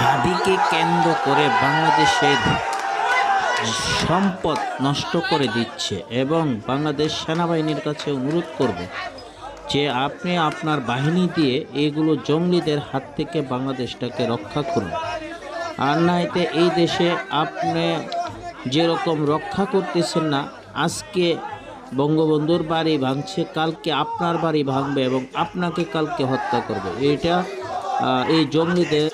হাদিকে কেন্দ্র করে বাংলাদেশের সম্পদ নষ্ট করে দিচ্ছে এবং বাংলাদেশ সেনাবাহিনীর কাছে অনুরোধ করব যে আপনি আপনার বাহিনী দিয়ে এগুলো জঙ্গলিদের হাত থেকে বাংলাদেশটাকে রক্ষা করুন। আর নাইতে এই দেশে আপনি যেরকম রক্ষা করতেছেন না, আজকে বঙ্গবন্ধুর বাড়ি ভাঙছে, কালকে আপনার বাড়ি ভাঙবে এবং আপনাকে কালকে হত্যা করবে। এটা এই জঙ্গলিদের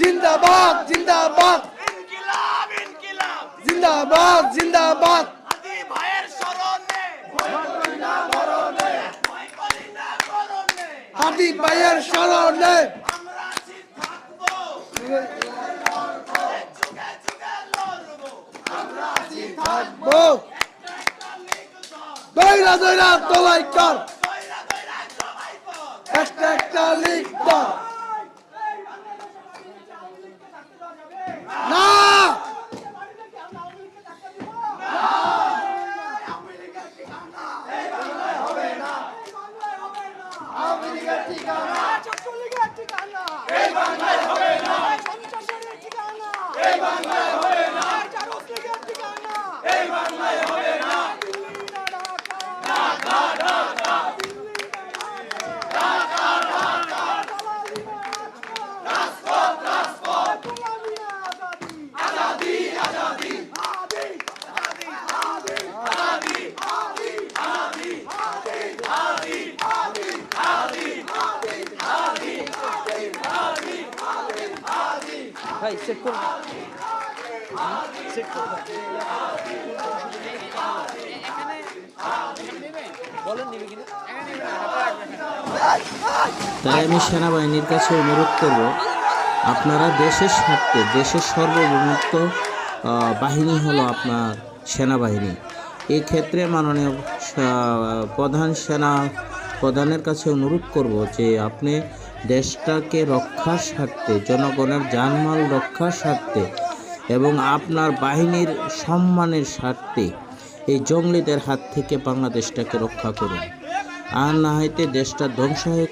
जिंदाबाद जिंदाबाद जिंदाबाद जिंदाबाद हादी भाइयर शरणे दौड़ा दौड़ा तोलाई कर একটা লিগ কর না ভাই চেক করুন তাই আমি সেনাবাহিনীর কাছে অনুরোধ করব, আপনারা দেশের স্বার্থে, দেশের সার্বভৌমত্ব বাহিনী হলো আপনার সেনাবাহিনী। এই ক্ষেত্রে মাননীয় প্রধানের কাছে অনুরোধ করব যে আপনি দেশটাকে রক্ষার স্বার্থে, জনগণের জানমাল রক্ষার স্বার্থে এবং আপনার বাহিনীর সম্মানের স্বার্থে এই জঙ্গলিদের হাত থেকে বাংলাদেশটাকে রক্ষা করুন। আর না হইতে দেশটা ধ্বংস হয়ে